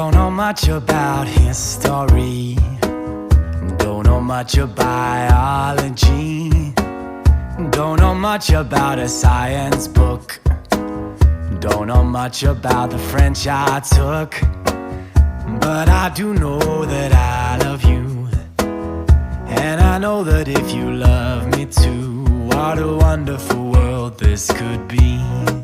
Don't know much about history, don't know much about biology, don't know much about a science book, don't know much about the French I took. But I do know that I love you, and I know that if you love me too, what a wonderful world this could be.